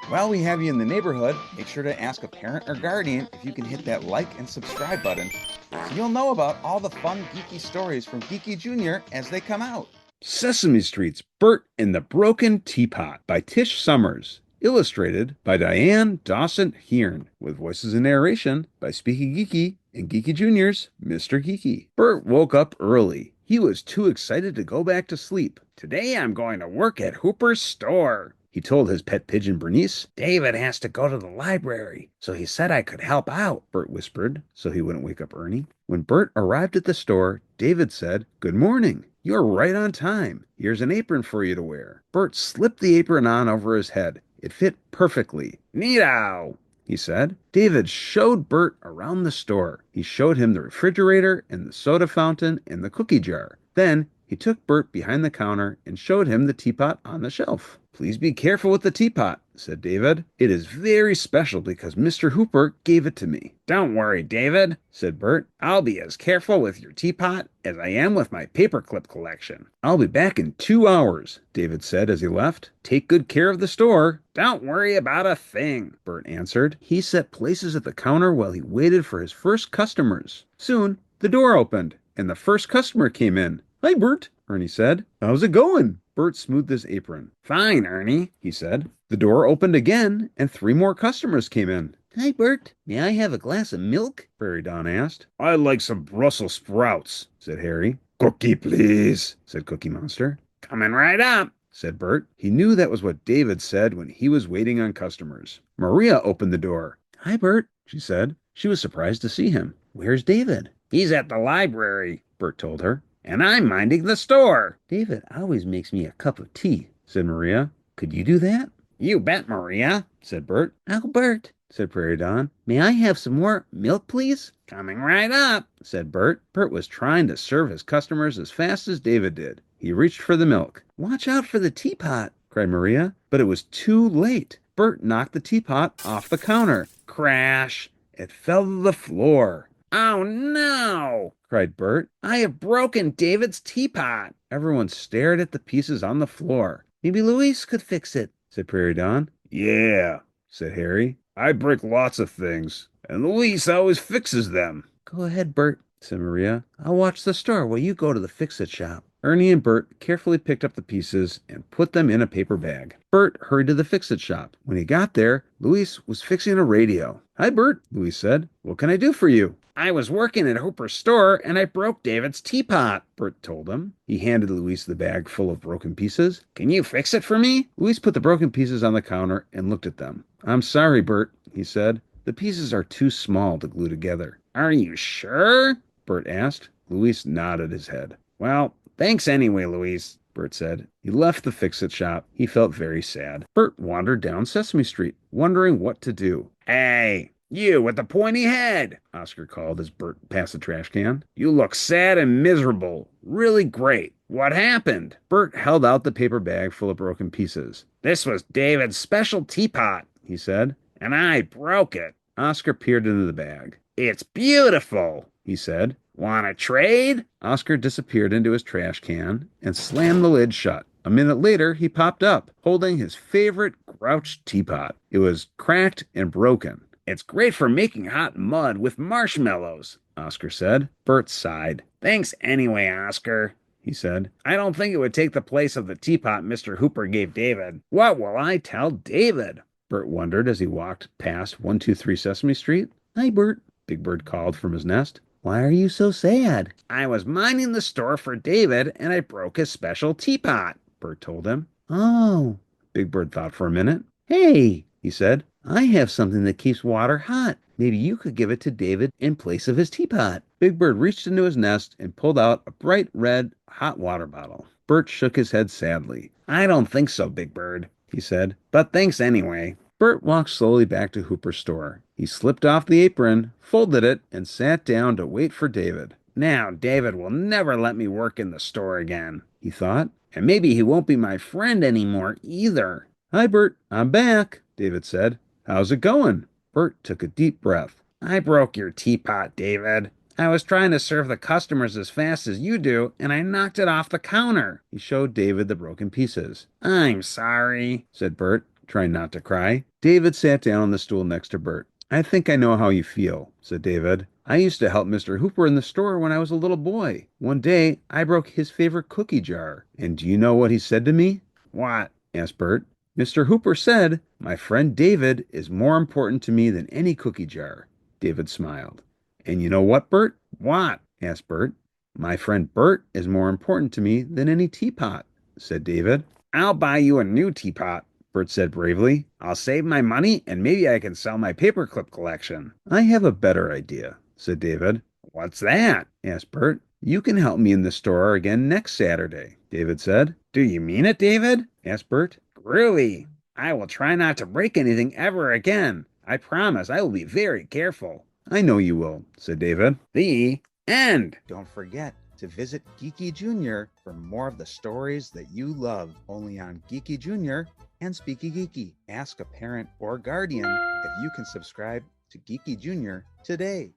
While we have you in the neighborhood, make sure to ask a parent or guardian if you can hit that like and subscribe button so you'll know about all the fun, geeky stories from GeekyJr. as they come out. Sesame Street's Bert and the Broken Teapot by Tish Sommers. Illustrated by Diane Dawson Hearn, with voices and narration by SpeekyGeeky and GeekyJr's Mr. Geeky. Bert woke up early. He was too excited to go back to sleep. Today I'm going to work at Hooper's store, he told his pet pigeon Bernice. David has to go to the library, so he said I could help out, Bert whispered, so he wouldn't wake up Ernie. When Bert arrived at the store, David said, "Good morning. You're right on time. Here's an apron for you to wear." Bert slipped the apron on over his head. It fit perfectly. "Neato," he said. David showed Bert around the store. He showed him the refrigerator and the soda fountain and the cookie jar. Then he took Bert behind the counter and showed him the teapot on the shelf. "Please be careful with the teapot," said David. "It is very special because Mr. Hooper gave it to me." "Don't worry, David," said Bert. "I'll be as careful with your teapot as I am with my paperclip collection." "I'll be back in 2 hours," David said as he left. "Take good care of the store." "Don't worry about a thing," Bert answered. He set places at the counter while he waited for his first customers. Soon, the door opened, and the first customer came in. "Hi, Bert," Ernie said. "How's it going?" Bert smoothed his apron. "Fine, Ernie," he said. The door opened again, and 3 more customers came in. "Hi, Bert. May I have a glass of milk?" Prairie Dawn asked. "I'd like some Brussels sprouts," said Harry. "Cookie, please," said Cookie Monster. "Coming right up," said Bert. He knew that was what David said when he was waiting on customers. Maria opened the door. "Hi, Bert," she said. She was surprised to see him. "Where's David?" "He's at the library," Bert told her. "And I'm minding the store." "David always makes me a cup of tea," said Maria. "Could you do that?" "You bet, Maria," said Bert. "Oh, Bert," said Prairie Dawn. "May I have some more milk, please?" "Coming right up," said Bert. Bert was trying to serve his customers as fast as David did. He reached for the milk. "Watch out for the teapot," cried Maria. But it was too late. Bert knocked the teapot off the counter. Crash! It fell to the floor. "Oh, no!" cried Bert. "I have broken David's teapot." Everyone stared at the pieces on the floor. "Maybe Louise could fix it," said Prairie Dawn. "Yeah," said Harry. "I break lots of things, and Louise always fixes them." "Go ahead, Bert," said Maria. "I'll watch the store while you go to the fix-it shop." Ernie and Bert carefully picked up the pieces and put them in a paper bag. Bert hurried to the fix-it shop. When he got there, Louise was fixing a radio. "Hi, Bert," Louise said. "What can I do for you?" "I was working at Hooper's store, and I broke David's teapot," Bert told him. He handed Louise the bag full of broken pieces. "Can you fix it for me?" Louise put the broken pieces on the counter and looked at them. "I'm sorry, Bert," he said. "The pieces are too small to glue together." "Are you sure?" Bert asked. Louise nodded his head. "Well, thanks anyway, Louise," Bert said. He left the fix-it shop. He felt very sad. Bert wandered down Sesame Street, wondering what to do. "Hey, you with the pointy head," Oscar called as Bert passed the trash can. "You look sad and miserable. Really great. What happened?" Bert held out the paper bag full of broken pieces. "This was David's special teapot," he said, "and I broke it." Oscar peered into the bag. "It's beautiful," he said. "Want to trade?" Oscar disappeared into his trash can and slammed the lid shut. A minute later, he popped up, holding his favorite grouch teapot. It was cracked and broken. "It's great for making hot mud with marshmallows," Oscar said. Bert sighed. "Thanks anyway, Oscar," he said. "I don't think it would take the place of the teapot Mr. Hooper gave David. What will I tell David?" Bert wondered as he walked past 123 Sesame Street. "Hi, Bert," Big Bird called from his nest. "Why are you so sad?" "I was minding the store for David, and I broke his special teapot," Bert told him. "Oh." Big Bird thought for a minute. "Hey," he said, "I have something that keeps water hot. Maybe you could give it to David in place of his teapot." Big Bird reached into his nest and pulled out a bright red hot water bottle. Bert shook his head sadly. "I don't think so, Big Bird," he said, "but thanks anyway." Bert walked slowly back to Hooper's store. He slipped off the apron, folded it, and sat down to wait for David. "Now David will never let me work in the store again," he thought. "And maybe he won't be my friend anymore either." "Hi, Bert. I'm back," David said. "How's it going?" Bert took a deep breath. "I broke your teapot, David. I was trying to serve the customers as fast as you do, and I knocked it off the counter." He showed David the broken pieces. "I'm sorry," said Bert. trying not to cry. David sat down on the stool next to Bert. I think I know how you feel, said David. I used to help Mr. Hooper in the store when I was a little boy. One day, I broke his favorite cookie jar. And do you know what he said to me? What? Asked Bert. Mr. Hooper said, my friend David is more important to me than any cookie jar. David smiled. And you know what, Bert? What? Asked Bert. My friend Bert is more important to me than any teapot, said David. I'll buy you a new teapot, Bert said bravely. I'll save my money and maybe I can sell my paperclip collection. I have a better idea, said David. What's that? Asked Bert. You can help me in the store again next Saturday, David said. Do you mean it, David? Asked Bert. Really? I will try not to break anything ever again. I promise I will be very careful. I know you will, said David. The end. Don't forget to visit GeekyJr for more of the stories that you love, only on GeekyJr and SpeekyGeeky. Ask a parent or guardian if you can subscribe to GeekyJr today.